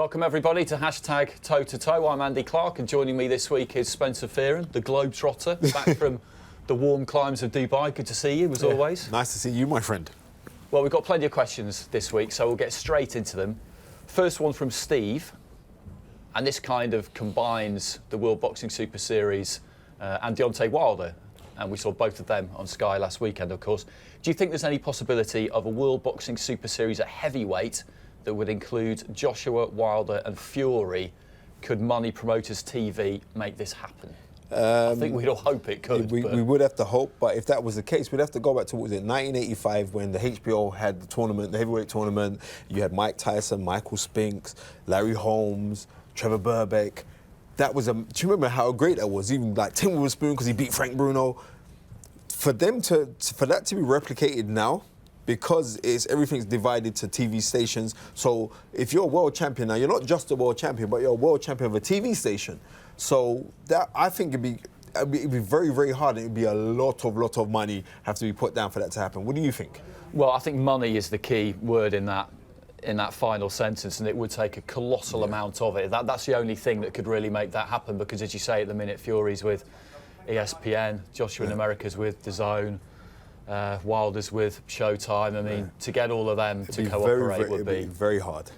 Welcome everybody to hashtag Toe to Toe. I'm Andy Clarke, and joining me this week is Spencer Fearon, the Globetrotter, back from the warm climes of Dubai. Good to see you, as always. Nice to see you, my friend. Well, we've got plenty of questions this week, so we'll get straight into them. First one from Steve, and this kind of combines the World Boxing Super Series and Deontay Wilder, and we saw both of them on Sky last weekend, of course. Do you think there's any possibility of a World Boxing Super Series at heavyweight that would include Joshua, Wilder and Fury? Could Money Promoters TV make this happen? I think we'd all hope it could. We would have to hope, but if that was the case, we'd have to go back to, what was it, 1985, when the HBO had the tournament, the heavyweight tournament. You had Mike Tyson, Michael Spinks, Larry Holmes, Trevor Burbeck. That was do you remember how great that was? Even like Tim Witherspoon, because he beat Frank Bruno. For that to be replicated now, because everything's divided to TV stations. So if you're a world champion now, you're not just a world champion, but you're a world champion of a TV station. So that, I think it'd be very, very hard. It'd be a lot of money have to be put down for that to happen. What do you think? Well, I think money is the key word in that final sentence, and it would take a colossal amount of it. That's the only thing that could really make that happen, because as you say, at the minute, Fury's with ESPN, Joshua in America's with DAZN, Wilder's with Showtime. I mean, to get all of them to cooperate would be very hard.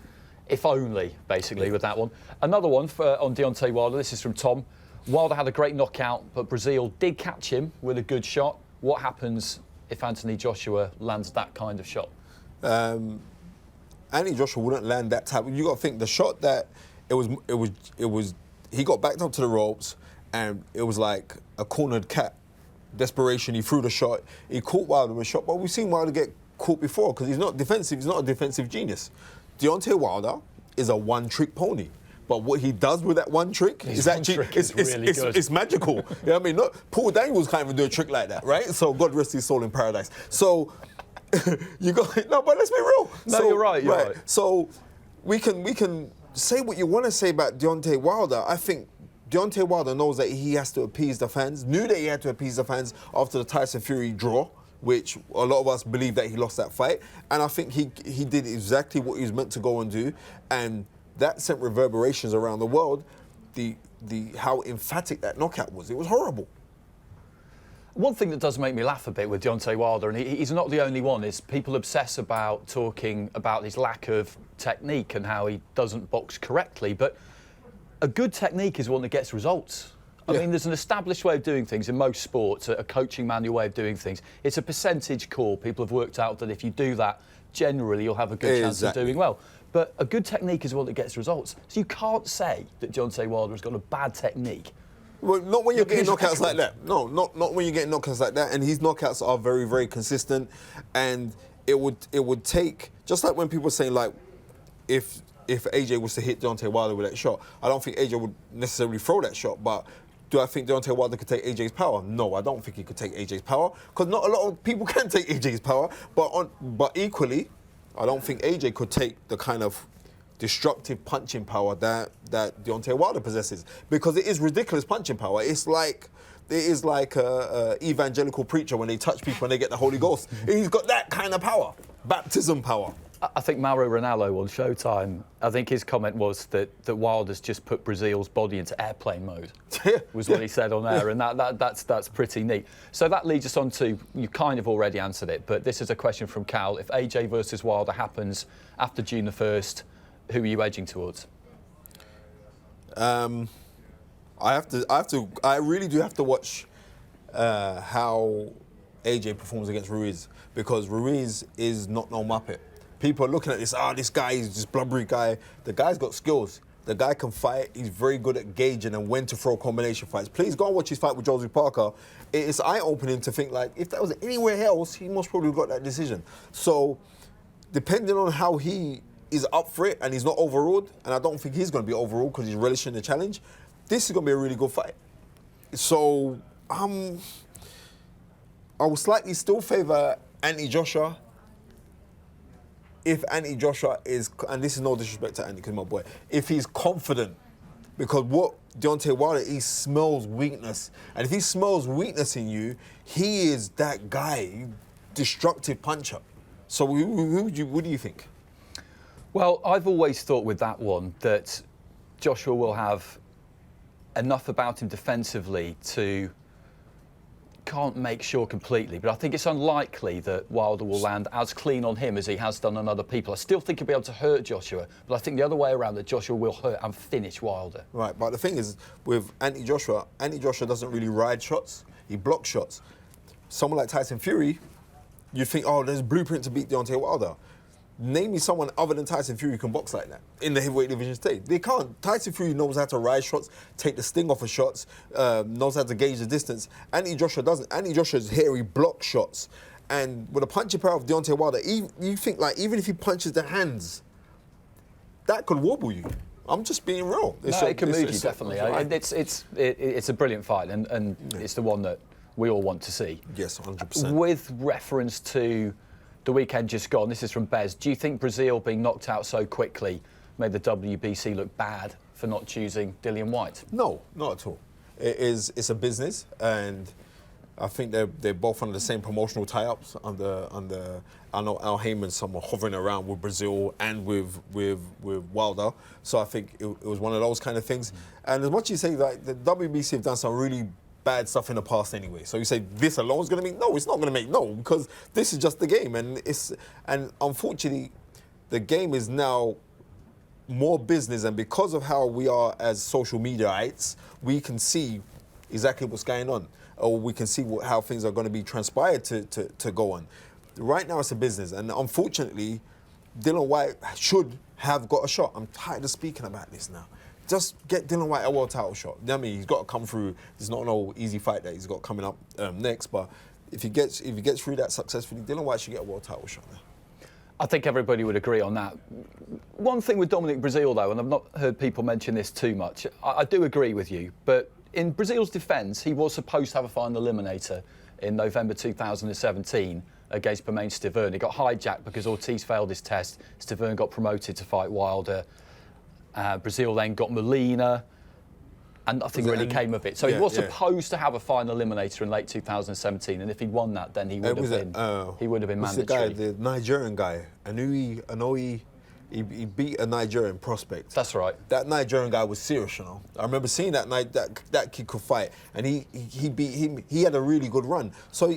If only, basically, with that one. Another one on Deontay Wilder. This is from Tom. Wilder had a great knockout, but Breazeale did catch him with a good shot. What happens if Anthony Joshua lands that kind of shot? Anthony Joshua wouldn't land that type. You got to think the shot that it was. He got backed up to the ropes, and it was like a cornered cat. Desperation. He threw the shot. He caught Wilder with a shot, but we've seen Wilder get caught before because he's not defensive. He's not a defensive genius. Deontay Wilder is a one-trick pony. But what he does with that one trick is actually it's magical. You know what I mean? Paul Daniels can't even do a trick like that, right? So God rest his soul in paradise. So you got but let's be real. No, so, you're right. You're right. So we can say what you want to say about Deontay Wilder. I think Deontay Wilder knows that he has to appease the fans. Knew that he had to appease the fans after the Tyson Fury draw, which a lot of us believe that he lost that fight. And I think he did exactly what he was meant to go and do, and that sent reverberations around the world. How emphatic that knockout was. It was horrible. One thing that does make me laugh a bit with Deontay Wilder, and he's not the only one, is people obsess about talking about his lack of technique and how he doesn't box correctly. But a good technique is one that gets results. I mean, there's an established way of doing things in most sports, a coaching manual way of doing things. It's a percentage call. People have worked out that if you do that, generally you'll have a good chance of doing well. But a good technique is one that gets results. So you can't say that Deontay Wilder has got a bad technique. Well, not when you're getting knockouts like that. No, not when you're getting knockouts like that. And his knockouts are very, very consistent. And it would take, just like when people are saying, like, if AJ was to hit Deontay Wilder with that shot, I don't think AJ would necessarily throw that shot. But do I think Deontay Wilder could take AJ's power? No, I don't think he could take AJ's power, because not a lot of people can take AJ's power. But equally, I don't think AJ could take the kind of destructive punching power that Deontay Wilder possesses, because it is ridiculous punching power. It is like a evangelical preacher when they touch people and they get the Holy Ghost. He's got that kind of power, baptism power. I think Mauro Ranallo on Showtime, I think his comment was that Wilder's just put Breazeale's body into airplane mode, was what he said on air, and that's pretty neat. So that leads us on to, you kind of already answered it, but this is a question from Cal. If AJ versus Wilder happens after June the 1st, who are you edging towards? I really do have to watch how AJ performs against Ruiz, because Ruiz is not no muppet. People are looking at this, this guy is this blubbery guy. The guy's got skills. The guy can fight. He's very good at gauging and when to throw combination fights. Please go and watch his fight with Josie Parker. It's eye-opening to think, like, if that was anywhere else, he most probably got that decision. So, depending on how he is up for it and he's not overruled, and I don't think he's going to be overruled because he's relishing the challenge, this is going to be a really good fight. So, I will slightly still favour Anthony Joshua. If Anthony Joshua is, and this is no disrespect to Anthony, because my boy, if he's confident, because what Deontay Wilder, he smells weakness. And if he smells weakness in you, he is that guy, destructive puncher. So what do you think? Well, I've always thought with that one that Joshua will have enough about him defensively to can't make sure completely, but I think it's unlikely that Wilder will land as clean on him as he has done on other people. I still think he'll be able to hurt Joshua, but I think the other way around, that Joshua will hurt and finish Wilder. Right, but the thing is, with Andy Joshua doesn't really ride shots, he blocks shots. Someone like Tyson Fury, you think, oh, there's a blueprint to beat Deontay Wilder. Name me someone other than Tyson Fury who can box like that in the heavyweight division today. They can't. Tyson Fury knows how to ride shots, take the sting off of shots, knows how to gauge the distance. Andy Joshua doesn't. Andy Joshua's hairy block shots. And with the punching power of Deontay Wilder, you think like even if he punches the hands, that could wobble you. I'm just being real. It can move you, definitely. It's a brilliant fight, and it's the one that we all want to see. Yes, 100%. With reference to the weekend just gone, this is from Bez. Do you think Breazeale being knocked out so quickly made the WBC look bad for not choosing Dillian Whyte? No, not at all. It's a business, and I think they're both under the same promotional tie-ups. I know Al Heyman's someone hovering around with Breazeale and with Wilder, so I think it was one of those kind of things. And as much as you say like the WBC have done some really bad stuff in the past anyway. So you say this alone is going to make no, it's not going to make no, because this is just the game, and unfortunately, the game is now more business, and because of how we are as social mediaites, we can see exactly what's going on, or we can see how things are going to be transpired to go on. Right now, it's a business, and unfortunately, Dillian Whyte should have got a shot. I'm tired of speaking about this now. Just get Dillian Whyte a world title shot. I mean, he's got to come through. It's not no easy fight that he's got coming up next. But if he gets through that successfully, Dillian Whyte should get a world title shot now. I think everybody would agree on that. One thing with Dominic Breazeale, though, and I've not heard people mention this too much, I do agree with you. But in Breazeale's defence, he was supposed to have a final eliminator in November 2017 against Bermane Stiverne. He got hijacked because Ortiz failed his test. Stiverne got promoted to fight Wilder. Breazeale then got Molina, and nothing really came of it. So he was supposed to have a final eliminator in late 2017, and if he'd won that, then he would have been mandatory. The Nigerian guy, I know he beat a Nigerian prospect. That's right. That Nigerian guy was serious, you know. I remember seeing that night that kid could fight, and he beat him. He had a really good run. So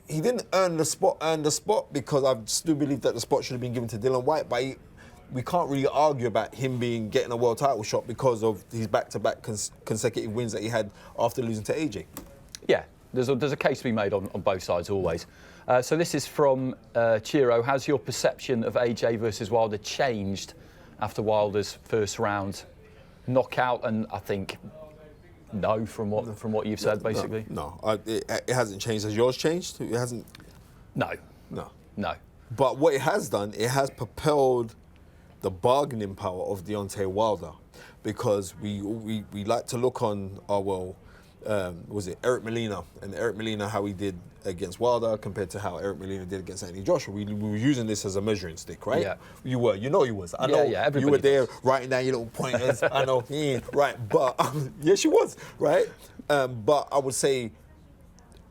he didn't earn the spot because I still believe that the spot should have been given to Dillian Whyte, but we can't really argue about him getting a world title shot because of his back-to-back consecutive wins that he had after losing to AJ. Yeah, there's a case to be made on both sides always. So this is from Chiro. Has your perception of AJ versus Wilder changed after Wilder's first round knockout? And I think no, from what you've said, basically. No, it hasn't changed. Has yours changed? It hasn't. No. But what it has done, it has propelled the bargaining power of Deontay Wilder, because we like to look on was it Eric Molina, and Eric Molina, how he did against Wilder compared to how Eric Molina did against Andy Joshua. We were using this as a measuring stick, right? Yeah. You was. I know. Yeah, you were there writing down your little pointers. I know. Right. But yes, you was, right? But I would say,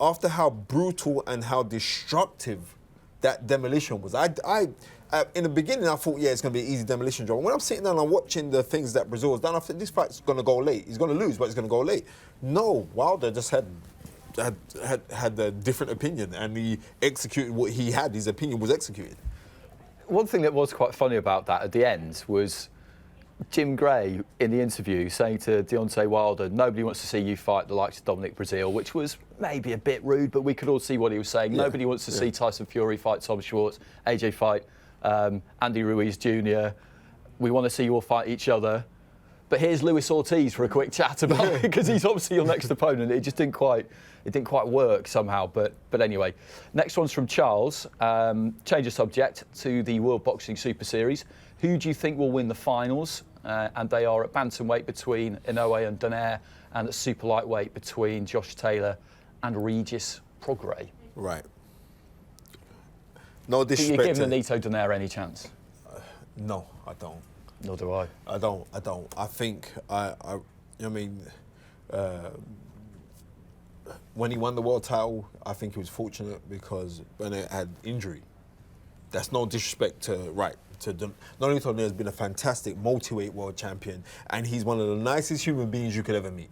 after how brutal and how destructive that demolition was, in the beginning, I thought, it's going to be an easy demolition job. When I'm sitting down and watching the things that Breazeale has done, I think this fight's going to go late. He's going to lose, but it's going to go late. No, Wilder just had a different opinion, and he executed what he had. His opinion was executed. One thing that was quite funny about that at the end was Jim Gray in the interview saying to Deontay Wilder, nobody wants to see you fight the likes of Dominic Breazeale, which was maybe a bit rude, but we could all see what he was saying. Yeah. Nobody wants to see Tyson Fury fight Tom Schwartz, AJ fight Andy Ruiz Jr. We want to see you all fight each other. But here's Luis Ortiz for a quick chat about it, because he's obviously your next opponent. It just didn't quite work somehow. But anyway, next one's from Charles. Change of subject to the World Boxing Super Series. Who do you think will win the finals? And they are at bantamweight between Inoue and Donaire, and at super lightweight between Josh Taylor and Regis Prograis. Right. No disrespect. Do you give Nonito Donaire any chance? No, I don't. Nor do I. I don't. I think when he won the world title, I think he was fortunate because when it had injury, That's no disrespect to Nonito has been a fantastic multi-weight world champion, and he's one of the nicest human beings you could ever meet.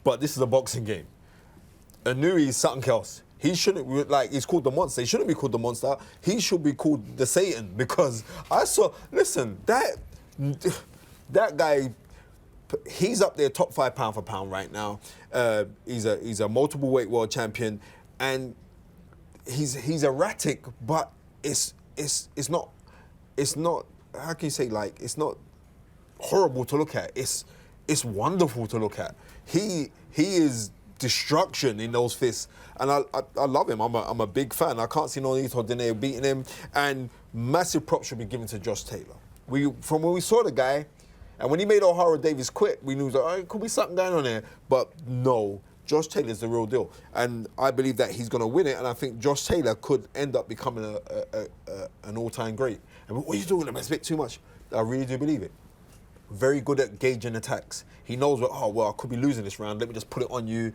But this is a boxing game. Inui is something else. He shouldn't, like, he's called the Monster. He shouldn't be called the Monster. He should be called the Satan, because that guy, he's up there top 5 pound for pound right now. He's a multiple weight world champion, and he's erratic, but it's not, how can you say, like, it's not horrible to look at. It's wonderful to look at. He is destruction in those fists, and I love him. I'm a big fan. I can't see Nonito Donaire beating him, and massive props should be given to Josh Taylor. From when we saw the guy, and when he made O'Hara Davis quit, we knew that, oh, it could be something going on there, but no. Josh Taylor's the real deal, and I believe that he's going to win it, and I think Josh Taylor could end up becoming an all-time great. And what are you doing? It's a bit too much. I really do believe it. Very good at gauging attacks. He knows I could be losing this round. Let me just put it on you.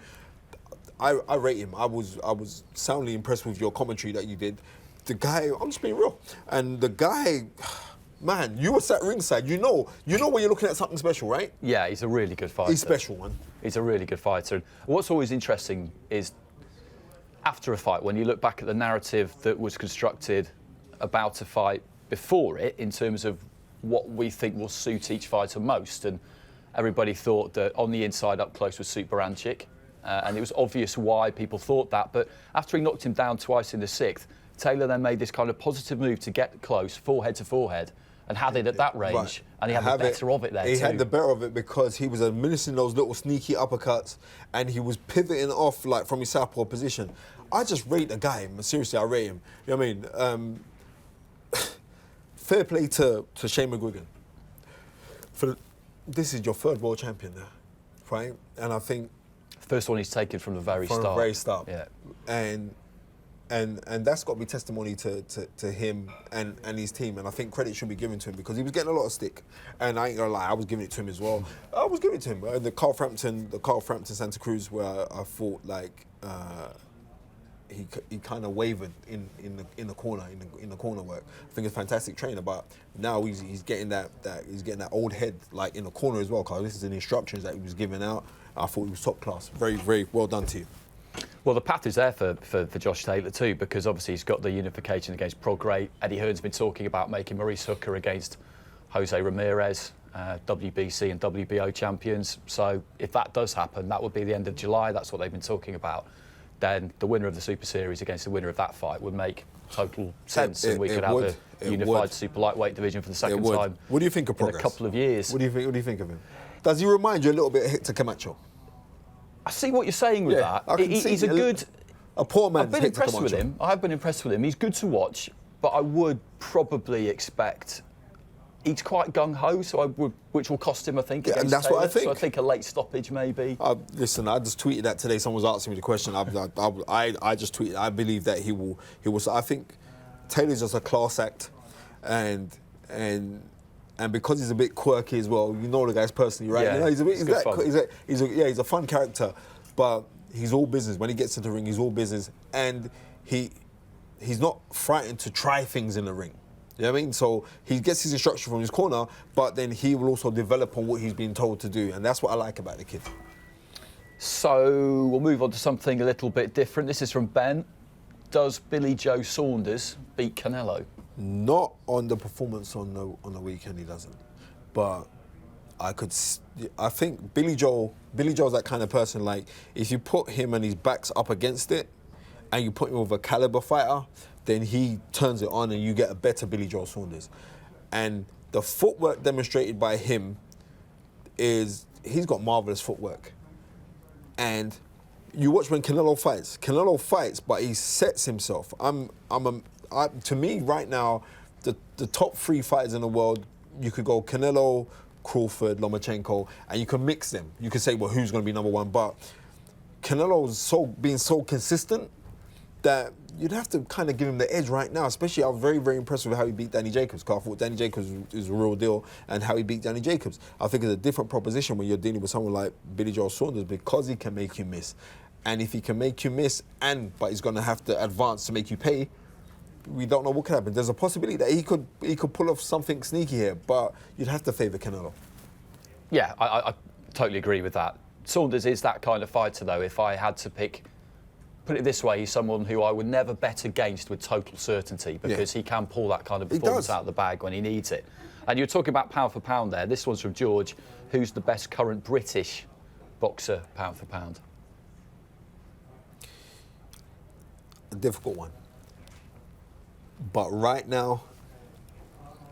I rate him. I was soundly impressed with your commentary that you did. The guy, I'm just being real, and the guy. Man, you were sat ringside. You know when you're looking at something special, right? Yeah, he's a really good fighter. He's special, man. He's a really good fighter. And what's always interesting is, after a fight, when you look back at the narrative that was constructed about a fight before it, in terms of what we think will suit each fighter most, and everybody thought that On the Inside Up Close would suit Baranchyk, and it was obvious why people thought that. But after he knocked him down twice in the 6th, Taylor then made this kind of positive move to get close, forehead to forehead, and had it at that range, right. And he had the better of it there, He had the better of it because he was administering those little sneaky uppercuts, and he was pivoting off, like, from his southpaw position. I just rate the guy. Seriously, I rate him. You know what I mean? Fair play to Shane McGuigan. This is your 3rd world champion now, right? And I think... First one he's taken from the very start. From the very start. Yeah. And that's got to be testimony to him and his team, and I think credit should be given to him because he was getting a lot of stick, and I ain't gonna lie, I was giving it to him as well. I was giving it to him. The Carl Frampton Santa Cruz, where I thought like he kind of wavered in the corner work. I think it's a fantastic trainer, but now he's getting that old head like in the corner as well. Because this is the instructions that he was giving out. I thought he was top class. Very, very well done to you. Well, the path is there for Josh Taylor too, because obviously he's got the unification against Prograis. Eddie Hearn's been talking about making Maurice Hooker against Jose Ramirez, WBC and WBO champions. So if that does happen, that would be the end of July. That's what they've been talking about. Then the winner of the Super Series against the winner of that fight would make total sense, and we could have a unified super lightweight division for the second time. What do you think of Prograis? In a couple of years. What do you think of him? Does he remind you a little bit of Hector Camacho? I see what you're saying with that. He's a good... A poor man. I've been impressed with him. I have been impressed with him. He's good to watch, but I would probably expect... He's quite gung-ho, which will cost him, I think, against and that's Taylor. what I think. So I think a late stoppage, maybe. Listen, I just tweeted that today. Someone was asking me the question. I just tweeted. I believe that he will. I think Taylor's just a class act, and because he's a bit quirky as well. You know the guys personally, right? Yeah, you know, he's a fun character, but he's all business. When he gets into the ring, he's all business, and he's not frightened to try things in the ring. You know what I mean? So he gets his instruction from his corner, but then he will also develop on what he's been told to do, and that's what I like about the kid. So we'll move on to something a little bit different. This is from Ben. Does Billy Joe Saunders beat Canelo? Not on the performance on the weekend, he doesn't. But I think Billy Joe's that kind of person. Like, if you put him and his back's up against it, and you put him with a caliber fighter, then he turns it on and you get a better Billy Joe Saunders. And the footwork demonstrated by him he's got marvellous footwork. And you watch when Canelo fights, but he sets himself. To me, right now, the top 3 fighters in the world, you could go Canelo, Crawford, Lomachenko, and you can mix them. You could say, well, who's going to be number 1? But Canelo's being so consistent that you'd have to kind of give him the edge right now. Especially, I was very, very impressed with how he beat Danny Jacobs. Because I thought Danny Jacobs is a real deal, and how he beat Danny Jacobs. I think it's a different proposition when you're dealing with someone like Billy Joe Saunders, because he can make you miss. And if he can make you miss, but he's going to have to advance to make you pay, we don't know what could happen. There's a possibility that he could pull off something sneaky here, but you'd have to favour Canelo. Yeah, I totally agree with that. Saunders is that kind of fighter, though. If I had to pick, put it this way, he's someone who I would never bet against with total certainty, because he can pull that kind of performance out of the bag when he needs it. And you're talking about pound for pound there. This one's from George. Who's the best current British boxer pound for pound? A difficult one. But right now,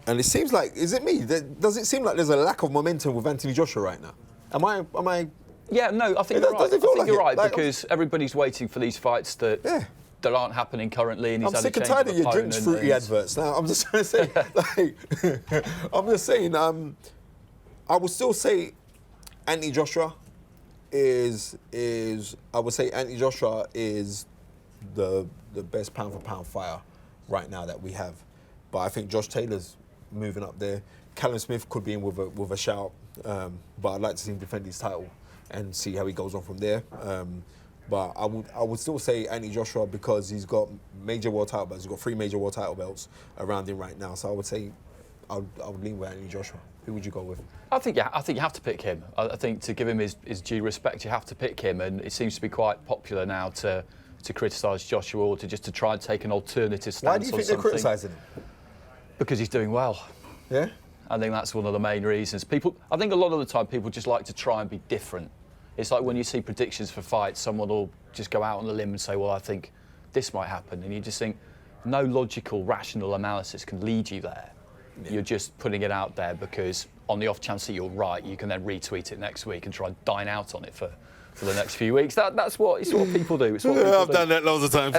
and it seems like, is it me? Does it seem like there's a lack of momentum with Anthony Joshua right now? Am I? Yeah, no, I think you're right. I think you're right, because everybody's waiting for these fights that aren't happening currently. And he's I'm sick and tired of your drinks fruity adverts. Now, I'm just trying to say, I'm just saying, I would still say Anthony Joshua is the best pound for pound fighter right now that we have. But I think Josh Taylor's moving up there. Callum Smith could be in with a shout, but I'd like to see him defend his title and see how he goes on from there. But I would still say Anthony Joshua, because he's got major world title belts. He's got 3 major world title belts around him right now. So I would say I would lean with Anthony Joshua. Who would you go with? I think you have to pick him. I think to give him his due respect, you have to pick him. And it seems to be quite popular now to criticise Joshua, or to try and take an alternative stance on something. Why do you think they're criticising him? Because he's doing well. Yeah? I think that's one of the main reasons. I think a lot of the time people just like to try and be different. It's like when you see predictions for fights, someone will just go out on a limb and say, well, I think this might happen. And you just think, no logical, rational analysis can lead you there. Yeah. You're just putting it out there because on the off chance that you're right, you can then retweet it next week and try and dine out on it for the next few weeks. It's what people do. I've done that loads of times.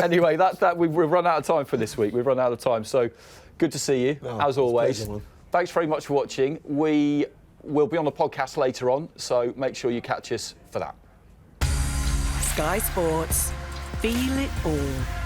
Anyway, we've run out of time for this week. We've run out of time. So good to see you, as always. Pleasure, thanks very much for watching. We will be on the podcast later on, so make sure you catch us for that. Sky Sports. Feel it all.